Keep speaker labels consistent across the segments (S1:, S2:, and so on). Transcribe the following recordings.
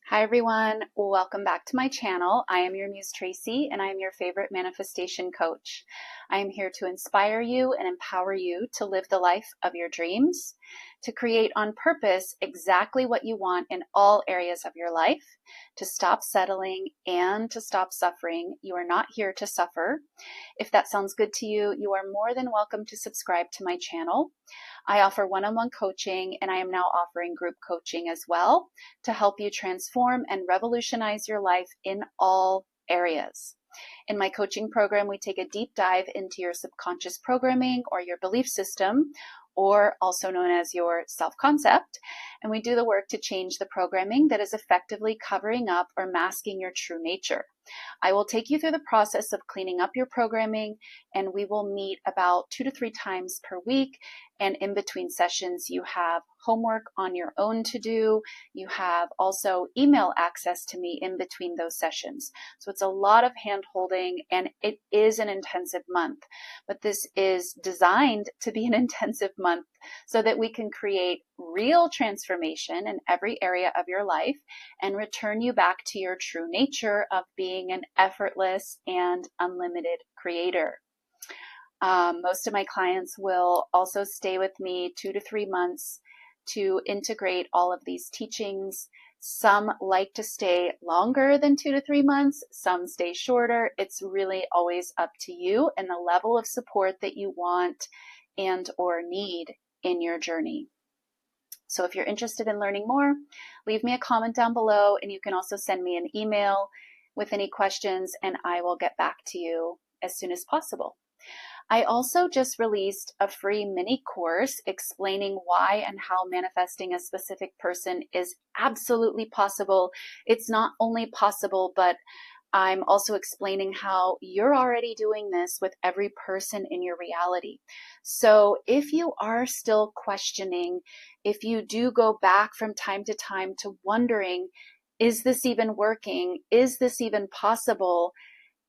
S1: Hi everyone, welcome back to my channel. I am your Muse Traci and I am your favorite manifestation coach. I am here to inspire you and empower you to live the life of your dreams, to create on purpose exactly what you want in all areas of your life, to stop settling and to stop suffering. You are not here to suffer. If that sounds good to you, you are more than welcome to subscribe to my channel. I offer one-on-one coaching and I am now offering group coaching as well to help you transform and revolutionize your life in all areas. In my coaching program, we take a deep dive into your subconscious programming or your belief system, or also known as your self-concept, and we do the work to change the programming that is effectively covering up or masking your true nature. I will take you through the process of cleaning up your programming, and we will meet about 2 to 3 times per week. And in between sessions, you have homework on your own to do. You have also email access to me in between those sessions. So it's a lot of hand holding, and it is an intensive month. But this is designed to be an intensive month so that we can create real transformation in every area of your life and return you back to your true nature of being an effortless and unlimited creator. Most of my clients will also stay with me 2 to 3 months to integrate all of these teachings. Some like to stay longer than 2 to 3 months. Some stay shorter. It's really always up to you and the level of support that you want and or need in your journey. So if you're interested in learning more, leave me a comment down below, and you can also send me an email with any questions and I will get back to you as soon as possible. I also just released a free mini course explaining why and how manifesting a specific person is absolutely possible. It's not only possible, but I'm also explaining how you're already doing this with every person in your reality. So if you are still questioning, if you do go back from time to time to wondering, is this even working? Is this even possible?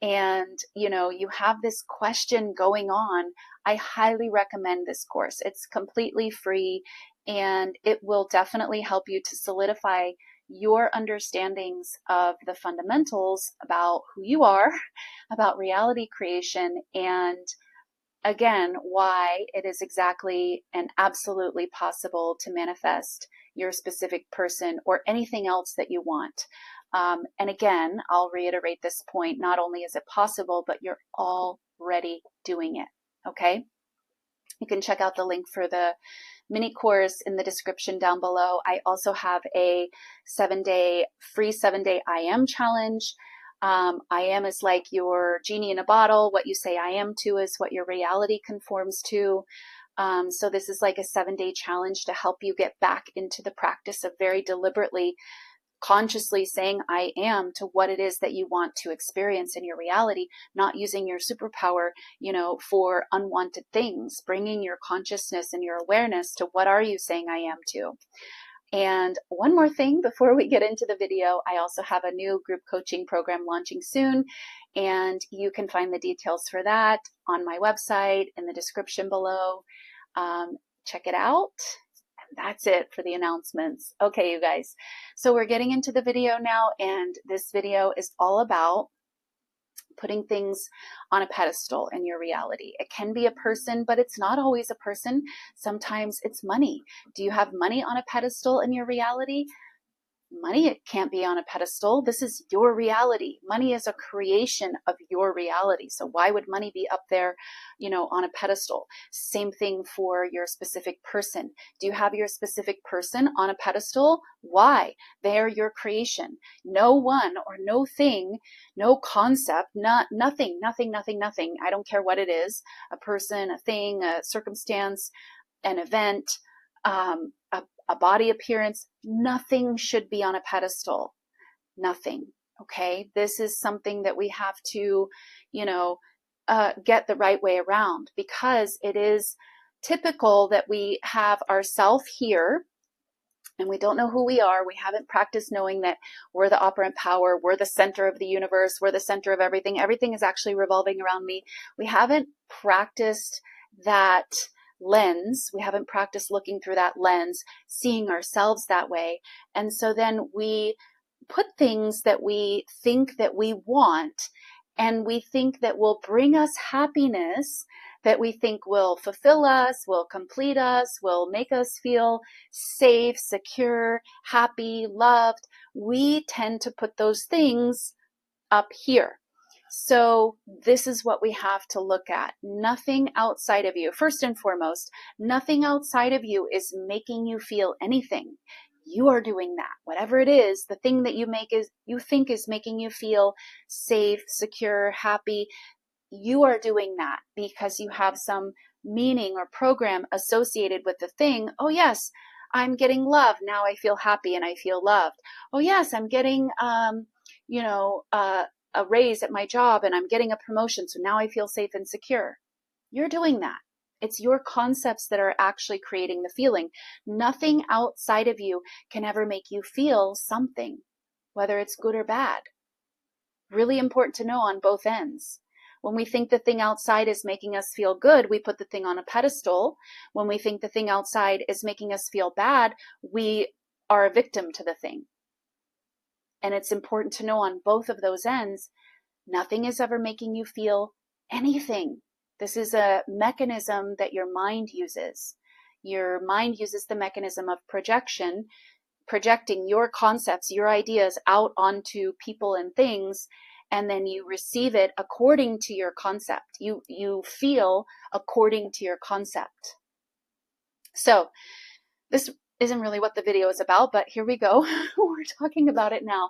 S1: And you have this question going on, I highly recommend this course. It's completely free and it will definitely help you to solidify your understandings of the fundamentals about who you are, about reality creation, and again, why it is exactly and absolutely possible to manifest your specific person or anything else that you want. And again, I'll reiterate this point, not only is it possible, but you're already doing it, okay? You can check out the link for the mini course in the description down below. I also have a free 7-day I am challenge. I am is like your genie in a bottle. What you say I am to is what your reality conforms to. So this is like a 7-day challenge to help you get back into the practice of very deliberately, consciously saying I am to what it is that you want to experience in your reality, not using your superpower, for unwanted things, bringing your consciousness and your awareness to what are you saying I am to. And one more thing before we get into the video, I also have a new group coaching program launching soon, and you can find the details for that on my website in the description below. Check it out. That's it for the announcements. Okay, you guys. So we're getting into the video now, and this video is all about putting things on a pedestal in your reality. It can be a person, but it's not always a person. Sometimes it's money. Do you have money on a pedestal in your reality? Money, it can't be on a pedestal. This is your reality. Money is a creation of your reality. So why would money be up there, on a pedestal? Same thing for your specific person. Do you have your specific person on a pedestal? Why? They're your creation. No one or no thing, no concept, nothing. I don't care what it is, a person, a thing, a circumstance, an event, a body appearance, nothing should be on a pedestal. Nothing. Okay. This is something that we have to, get the right way around, because it is typical that we have ourself here and we don't know who we are. We haven't practiced knowing that we're the operant power. We're the center of the universe. We're the center of everything. Everything is actually revolving around me. We haven't practiced that lens. We haven't practiced looking through that lens, seeing ourselves that way. And so then we put things that we think that we want and we think that will bring us happiness, that we think will fulfill us, will complete us, will make us feel safe, secure, happy, loved, we tend to put those things up here. So this is what we have to look at. Nothing outside of you, first and foremost, nothing outside of you is making you feel anything. You are doing that. Whatever it is, the thing that you think is making you feel safe, secure, happy, you are doing that because you have some meaning or program associated with the thing. Oh yes, I'm getting love. Now I feel happy and I feel loved. Oh yes, I'm getting, a raise at my job and I'm getting a promotion. So now I feel safe and secure. You're doing that. It's your concepts that are actually creating the feeling. Nothing outside of you can ever make you feel something, whether it's good or bad. Really important to know on both ends. When we think the thing outside is making us feel good, we put the thing on a pedestal. When we think the thing outside is making us feel bad, we are a victim to the thing. And it's important to know on both of those ends, nothing is ever making you feel anything. This is a mechanism that your mind uses. Your mind uses the mechanism of projection, projecting your concepts, your ideas out onto people and things, and then you receive it according to your concept. You feel according to your concept. So this isn't really what the video is about, but here we go. We're talking about it now.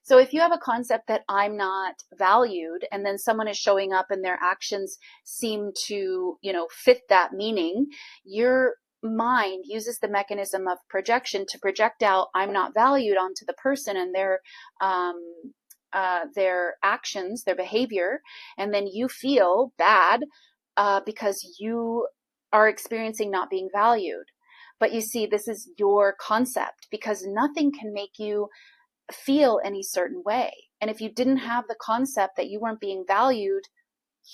S1: So if you have a concept that I'm not valued, and then someone is showing up and their actions seem to, fit that meaning, your mind uses the mechanism of projection to project out I'm not valued onto the person and their actions, their behavior, and then you feel bad because you are experiencing not being valued. But you see, this is your concept because nothing can make you feel any certain way. And if you didn't have the concept that you weren't being valued,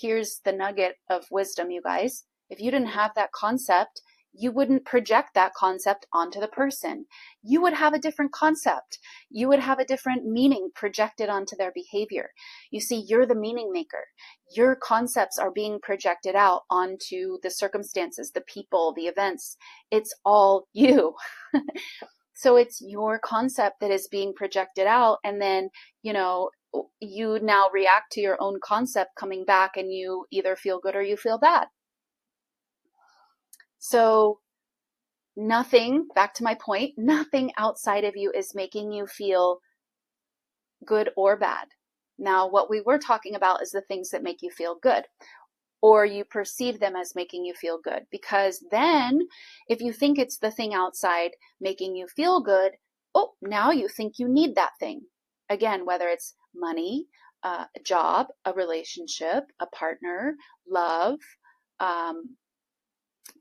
S1: here's the nugget of wisdom, you guys. If you didn't have that concept, you wouldn't project that concept onto the person. You would have a different concept. You would have a different meaning projected onto their behavior. You see, you're the meaning maker. Your concepts are being projected out onto the circumstances, the people, the events. It's all you. So it's your concept that is being projected out, and then, you now react to your own concept coming back and you either feel good or you feel bad. So nothing, back to my point, nothing outside of you is making you feel good or bad. Now, what we were talking about is the things that make you feel good, or you perceive them as making you feel good. Because then if you think it's the thing outside making you feel good, now you think you need that thing. Again, whether it's money, a job, a relationship, a partner, love,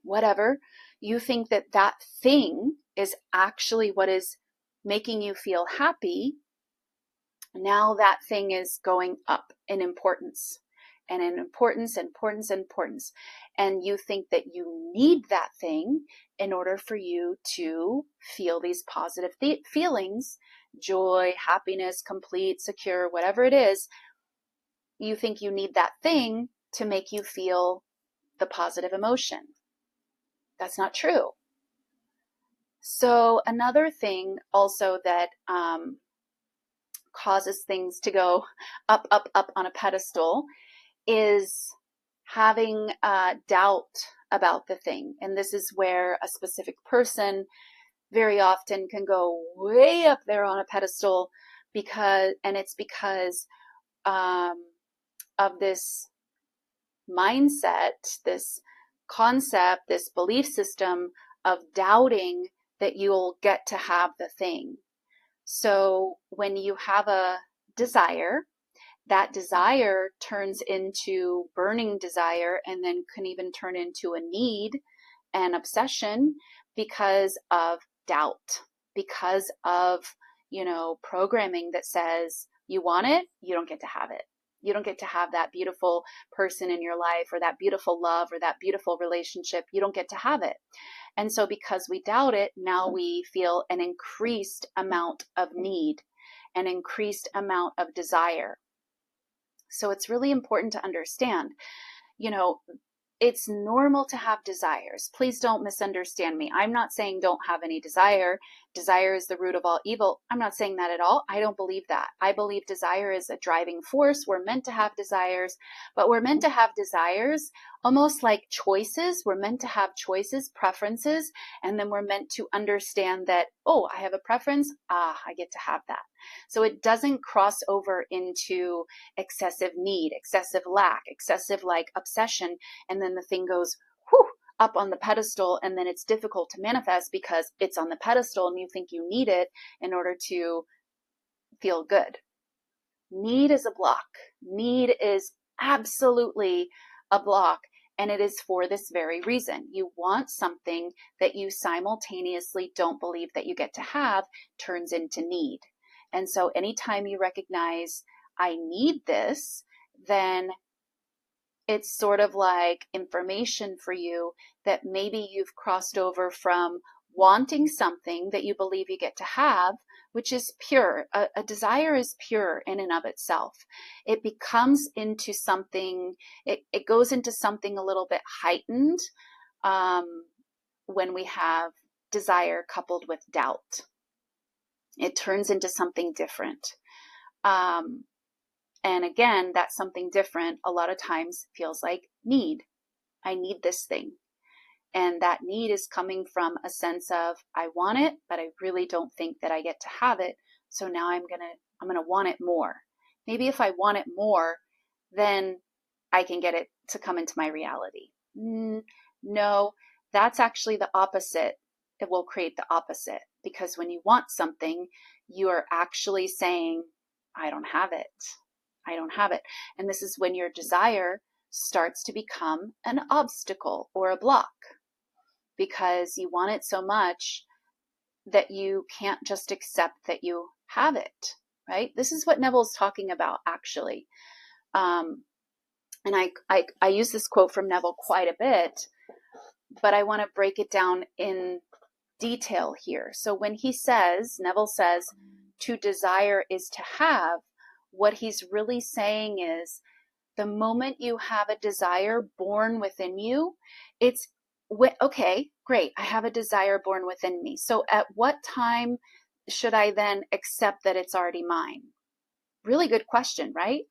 S1: whatever, you think that that thing is actually what is making you feel happy. Now that thing is going up in importance. And in importance. And you think that you need that thing in order for you to feel these positive feelings, joy, happiness, complete, secure, whatever it is. You think you need that thing to make you feel the positive emotion. That's not true. So another thing also that causes things to go up on a pedestal is having doubt about the thing. And this is where a specific person very often can go way up there on a pedestal because of this mindset, this concept, this belief system of doubting that you'll get to have the thing. So when you have a desire, that desire turns into burning desire and then can even turn into a need and obsession because of doubt, because of, programming that says you want it, you don't get to have it. You don't get to have that beautiful person in your life or that beautiful love or that beautiful relationship. You don't get to have it. And so because we doubt it, now we feel an increased amount of need. an increased amount of desire. So it's really important to understand, you know, it's normal to have desires. Please don't misunderstand me. I'm not saying don't have any desire. Desire is the root of all evil. I'm not saying that at all. I don't believe that. I believe desire is a driving force. We're meant to have desires, but we're meant to have desires almost like choices. We're meant to have choices, preferences, and then we're meant to understand that, oh, I have a preference. I get to have that. So it doesn't cross over into excessive need, excessive lack, excessive like obsession, and then the thing goes up on the pedestal, and then it's difficult to manifest because it's on the pedestal and you think you need it in order to feel good. Need is a block. Need is absolutely a block, and it is for this very reason. You want something that you simultaneously don't believe that you get to have, turns into need. And so anytime you recognize, I need this, then it's sort of like information for you that maybe you've crossed over from wanting something that you believe you get to have, which is pure. A desire is pure in and of itself. It becomes into something, it goes into something a little bit heightened when we have desire coupled with doubt. It turns into something different. And again, that something different a lot of times feels like need. I need this thing. And that need is coming from a sense of, I want it, but I really don't think that I get to have it. So now I'm gonna want it more. Maybe if I want it more, then I can get it to come into my reality. No, that's actually the opposite. It will create the opposite, because when you want something, you are actually saying, I don't have it. I don't have it. And this is when your desire starts to become an obstacle or a block, because you want it so much that you can't just accept that you have it, right? This is what Neville's talking about, actually. And I use this quote from Neville quite a bit, but I want to break it down in detail here. So when he says, Neville says, to desire is to have, what he's really saying is, the moment you have a desire born within you, it's, okay, great, I have a desire born within me. So at what time should I then accept that it's already mine? Really good question, right?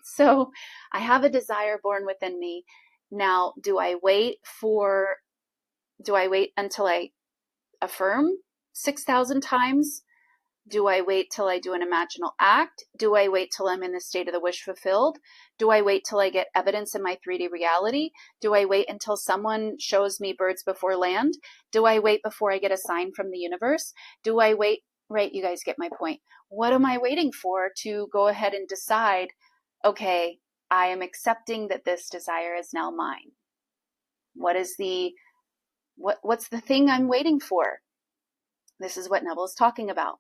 S1: So I have a desire born within me. Now, do I wait until I affirm 6,000 times? Do I wait till I do an imaginal act? Do I wait till I'm in the state of the wish fulfilled? Do I wait till I get evidence in my 3D reality? Do I wait until someone shows me birds before land? Do I wait before I get a sign from the universe? Do I wait? Right, you guys get my point. What am I waiting for to go ahead and decide, okay, I am accepting that this desire is now mine? What's the thing I'm waiting for? This is what Neville is talking about.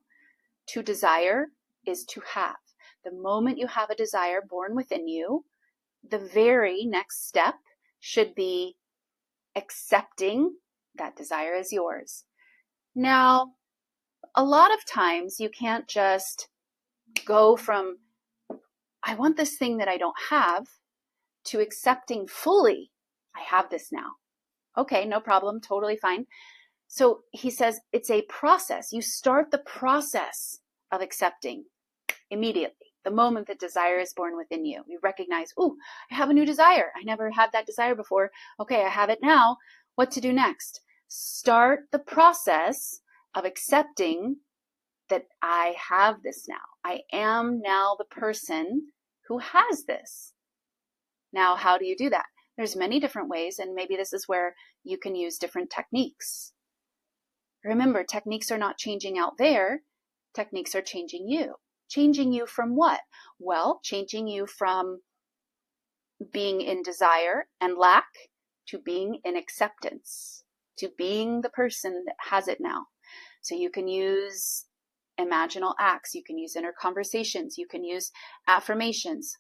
S1: To desire is to have. The moment you have a desire born within you, the very next step should be accepting that desire is yours. Now, a lot of times you can't just go from, I want this thing that I don't have, to accepting fully, I have this now. Okay, no problem, totally fine. So he says it's a process. You start the process of accepting immediately. The moment that desire is born within you, you recognize, ooh, I have a new desire. I never had that desire before. Okay, I have it now. What to do next? Start the process of accepting that I have this now. I am now the person who has this. Now, how do you do that? There's many different ways, and maybe this is where you can use different techniques. Remember, techniques are not changing out there. Techniques are changing you. Changing you from what? Well, changing you from being in desire and lack to being in acceptance, to being the person that has it now. So you can use imaginal acts, you can use inner conversations, you can use affirmations.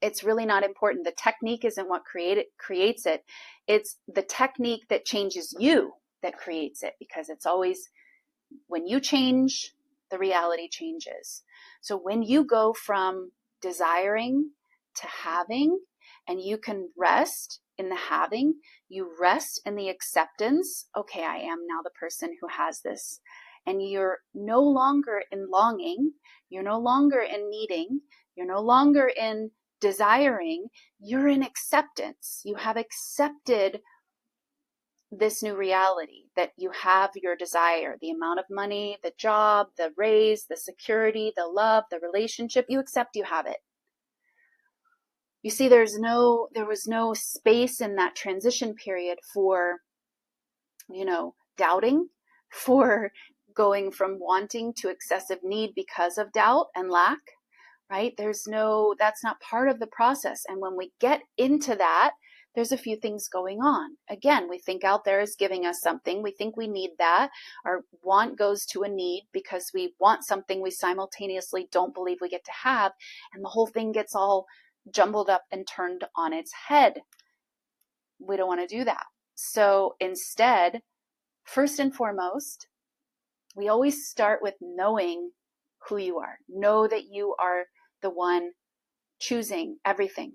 S1: It's really not important. The technique isn't what creates it. It's the technique that changes you that creates it, because it's always when you change, the reality changes. So when you go from desiring to having, and you can rest in the having, you rest in the acceptance. Okay, I am now the person who has this. And you're no longer in longing, you're no longer in needing, you're no longer in desiring, you're in acceptance. You have accepted this new reality that you have your desire, the amount of money, the job, the raise, the security, the love, the relationship. You accept you have it. You see, there was no space in that transition period for, doubting, for going from wanting to excessive need because of doubt and lack, right? That's not part of the process. And when we get into that, there's a few things going on. Again, we think out there is giving us something. We think we need that. Our want goes to a need because we want something we simultaneously don't believe we get to have. And the whole thing gets all jumbled up and turned on its head. We don't want to do that. So instead, first and foremost, we always start with knowing who you are. Know that you are the one choosing everything.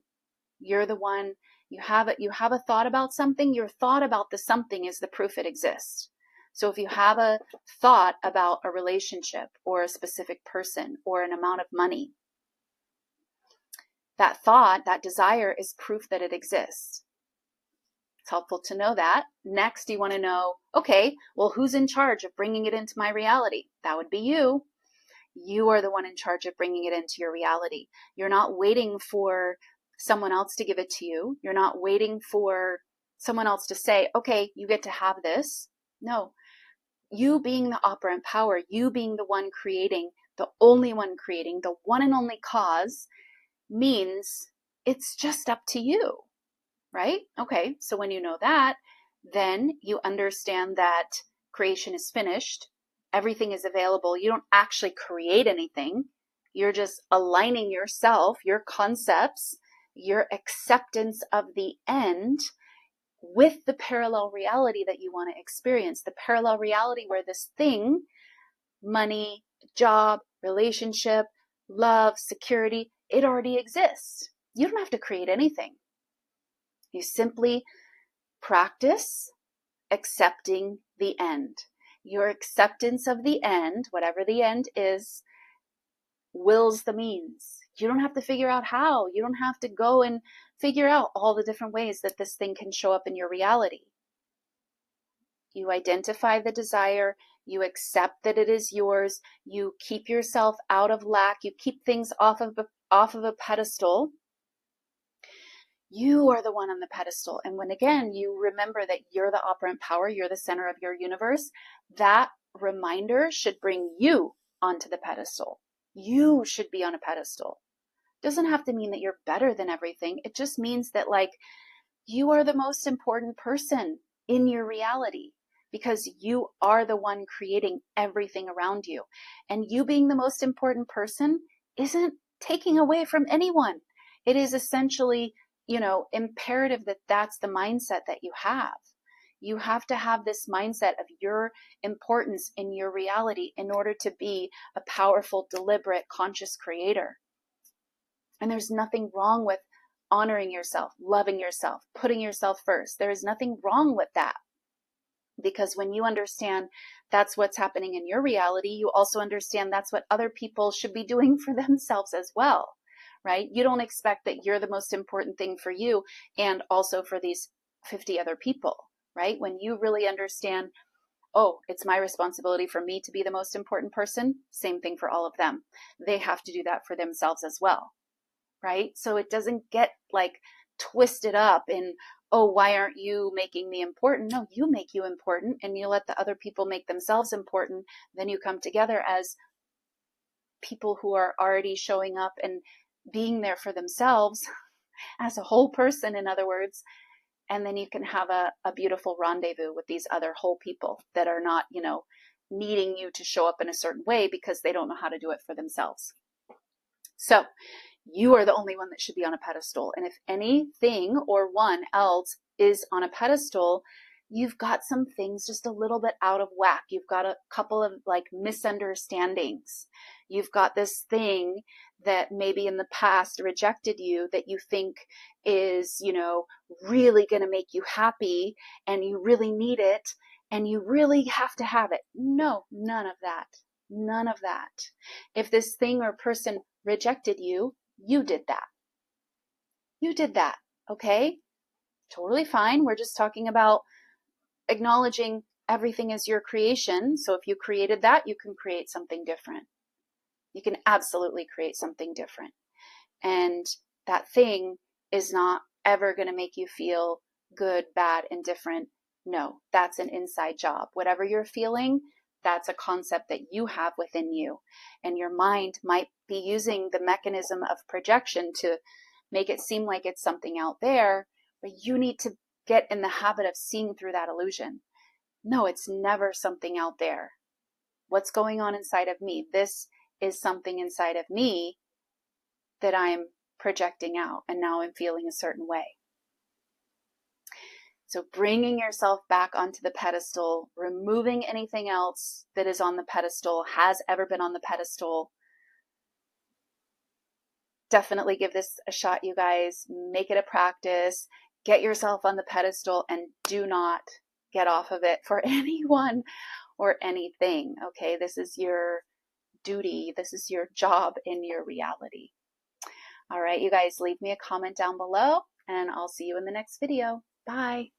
S1: You're the one, you have a thought about something, your thought about the something is the proof it exists. So if you have a thought about a relationship or a specific person or an amount of money, that thought, that desire is proof that it exists. It's helpful to know that. Next, you want to know, okay, well, who's in charge of bringing it into my reality? That would be you. You are the one in charge of bringing it into your reality. You're not waiting for someone else to give it to you. You're not waiting for someone else to say, okay, you get to have this. No, you being the operant power, you being the one creating, the only one creating, the one and only cause, means it's just up to you, right? Okay, so when you know that, then you understand that creation is finished. Everything is available. You don't actually create anything. You're just aligning yourself, your concepts, your acceptance of the end with the parallel reality that you want to experience. The parallel reality where this thing, money, job, relationship, love, security, it already exists. You don't have to create anything. You simply practice accepting the end. Your acceptance of the end, whatever the end is, wills the means. You don't have to figure out how. You don't have to go and figure out all the different ways that this thing can show up in your reality. You identify the desire. You accept that it is yours. You keep yourself out of lack. You keep things off of a pedestal. You are the one on the pedestal. And when, again, you remember that you're the operant power, you're the center of your universe, that reminder should bring you onto the pedestal. You should be on a pedestal. Doesn't have to mean that you're better than everything. It just means that, you are the most important person in your reality because you are the one creating everything around you. And you being the most important person isn't taking away from anyone. It is essentially imperative that that's the mindset that you have. You have to have this mindset of your importance in your reality in order to be a powerful, deliberate, conscious creator. And there's nothing wrong with honoring yourself, loving yourself, putting yourself first. There is nothing wrong with that. Because when you understand that's what's happening in your reality, you also understand that's what other people should be doing for themselves as well. Right? You don't expect that you're the most important thing for you and also for these 50 other people, right? When you really understand, oh, it's my responsibility for me to be the most important person, same thing for all of them. They have to do that for themselves as well, right? So it doesn't get twisted up in, oh, why aren't you making me important? No, you make you important and you let the other people make themselves important. Then you come together as people who are already showing up and being there for themselves as a whole person, in other words, and then you can have a beautiful rendezvous with these other whole people that are not, needing you to show up in a certain way because they don't know how to do it for themselves. So you are the only one that should be on a pedestal. And if anything or one else is on a pedestal, you've got some things just a little bit out of whack. You've got a couple of like misunderstandings. You've got this thing that maybe in the past rejected you that you think is, really going to make you happy and you really need it and you really have to have it. No, none of that. None of that. If this thing or person rejected you, you did that. You did that. Okay? Totally fine. We're just talking about acknowledging everything is your creation. So if you created that, you can create something different. You can absolutely create something different. And that thing is not ever going to make you feel good, bad, indifferent. No, that's an inside job. Whatever you're feeling, that's a concept that you have within you. And your mind might be using the mechanism of projection to make it seem like it's something out there, but you need to get in the habit of seeing through that illusion. No, it's never something out there. What's going on inside of me? This is something inside of me that I'm projecting out, and now I'm feeling a certain way. So bringing yourself back onto the pedestal, removing anything else that is on the pedestal, has ever been on the pedestal. Definitely give this a shot, you guys. Make it a practice. Get yourself on the pedestal and do not get off of it for anyone or anything. Okay, this is your duty. This is your job in your reality. All right, you guys, leave me a comment down below and I'll see you in the next video. Bye.